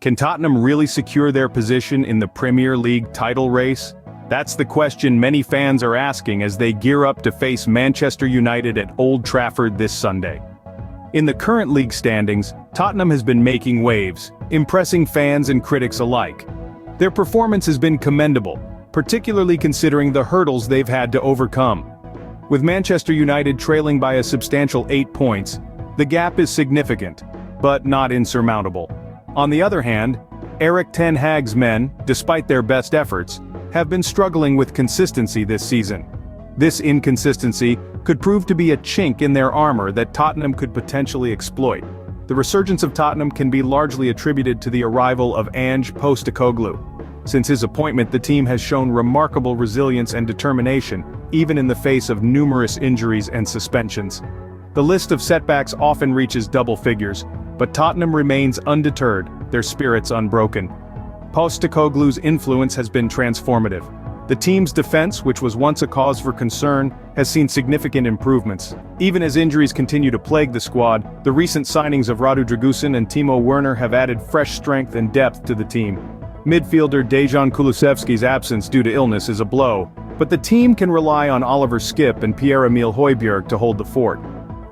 Can Tottenham really secure their position in the Premier League title race? That's the question many fans are asking as they gear up to face Manchester United at Old Trafford this Sunday. In the current league standings, Tottenham has been making waves, impressing fans and critics alike. Their performance has been commendable, particularly considering the hurdles they've had to overcome. With Manchester United trailing by a substantial 8 points, the gap is significant, but not insurmountable. On the other hand, Erik ten Hag's men, despite their best efforts, have been struggling with consistency this season. This inconsistency could prove to be a chink in their armor that Tottenham could potentially exploit. The resurgence of Tottenham can be largely attributed to the arrival of Ange Postecoglou. Since his appointment, the team has shown remarkable resilience and determination, even in the face of numerous injuries and suspensions. The list of setbacks often reaches double figures, but Tottenham remains undeterred, their spirits unbroken. Postecoglou's influence has been transformative. The team's defense, which was once a cause for concern, has seen significant improvements. Even as injuries continue to plague the squad, the recent signings of Radu Dragusin and Timo Werner have added fresh strength and depth to the team. Midfielder Dejan Kulusevski's absence due to illness is a blow, but the team can rely on Oliver Skipp and Pierre-Emile Højbjerg to hold the fort.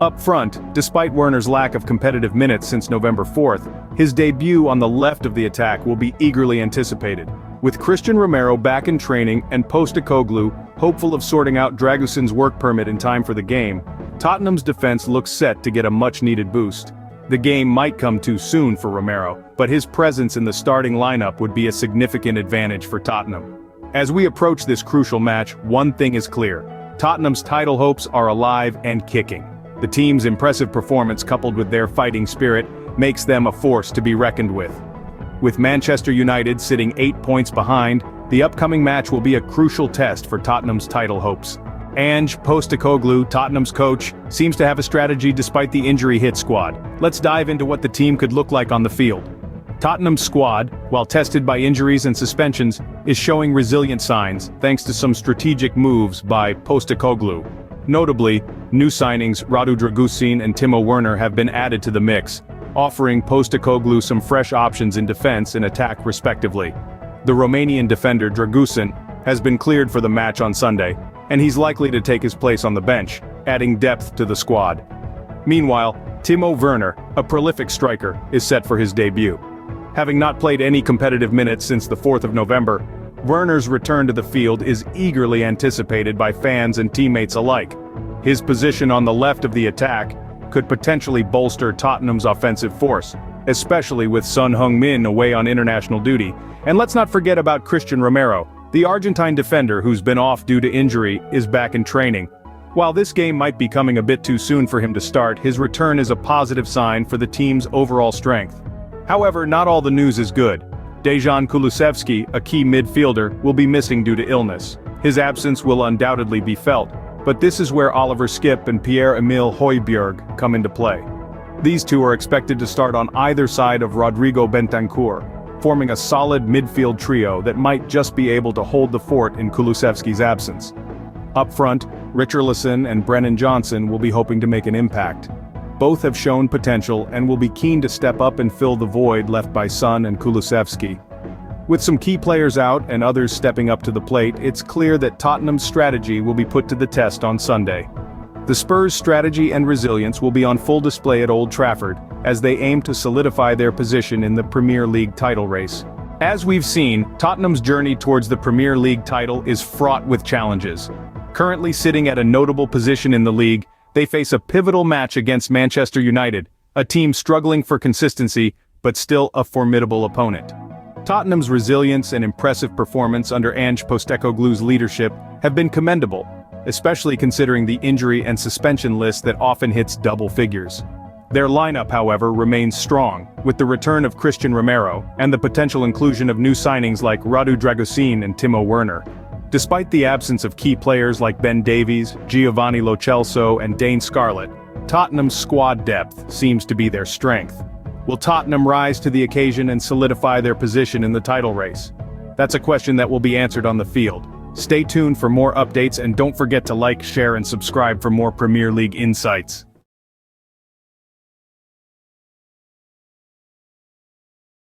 Up front, despite Werner's lack of competitive minutes since November 4th, his debut on the left of the attack will be eagerly anticipated. With Christian Romero back in training and Postecoglou hopeful of sorting out Dragusin's work permit in time for the game, Tottenham's defense looks set to get a much-needed boost. The game might come too soon for Romero, but his presence in the starting lineup would be a significant advantage for Tottenham. As we approach this crucial match, one thing is clear: Tottenham's title hopes are alive and kicking. The team's impressive performance coupled with their fighting spirit makes them a force to be reckoned with. With Manchester United sitting 8 points behind, the upcoming match will be a crucial test for Tottenham's title hopes. Ange Postecoglou, Tottenham's coach, seems to have a strategy despite the injury-hit squad. Let's dive into what the team could look like on the field. Tottenham's squad, while tested by injuries and suspensions, is showing resilient signs thanks to some strategic moves by Postecoglou. Notably, new signings Radu Dragusin and Timo Werner have been added to the mix, offering Postecoglou some fresh options in defense and attack respectively. The Romanian defender Dragusin has been cleared for the match on Sunday, and he's likely to take his place on the bench, adding depth to the squad. Meanwhile, Timo Werner, a prolific striker, is set for his debut. Having not played any competitive minutes since the 4th of November, Werner's return to the field is eagerly anticipated by fans and teammates alike. His position on the left of the attack could potentially bolster Tottenham's offensive force, especially with Son Heung-min away on international duty. And let's not forget about Christian Romero, the Argentine defender who's been off due to injury, is back in training. While this game might be coming a bit too soon for him to start, his return is a positive sign for the team's overall strength. However, not all the news is good. Dejan Kulusevski, a key midfielder, will be missing due to illness. His absence will undoubtedly be felt, but this is where Oliver Skipp and Pierre-Emile Højbjerg come into play. These two are expected to start on either side of Rodrigo Bentancur, forming a solid midfield trio that might just be able to hold the fort in Kulusevski's absence. Up front, Richarlison and Brennan Johnson will be hoping to make an impact. Both have shown potential and will be keen to step up and fill the void left by Son and Kulusevski. With some key players out and others stepping up to the plate, it's clear that Tottenham's strategy will be put to the test on Sunday. The Spurs' strategy and resilience will be on full display at Old Trafford, as they aim to solidify their position in the Premier League title race. As we've seen, Tottenham's journey towards the Premier League title is fraught with challenges. Currently sitting at a notable position in the league, they face a pivotal match against Manchester United, a team struggling for consistency, but still a formidable opponent. Tottenham's resilience and impressive performance under Ange Postecoglou's leadership have been commendable, especially considering the injury and suspension list that often hits double figures. Their lineup, however, remains strong, with the return of Christian Romero and the potential inclusion of new signings like Radu Dragusin and Timo Werner. Despite the absence of key players like Ben Davies, Giovanni Lo Celso and Dane Scarlett, Tottenham's squad depth seems to be their strength. Will Tottenham rise to the occasion and solidify their position in the title race? That's a question that will be answered on the field. Stay tuned for more updates and don't forget to like, share and subscribe for more Premier League insights.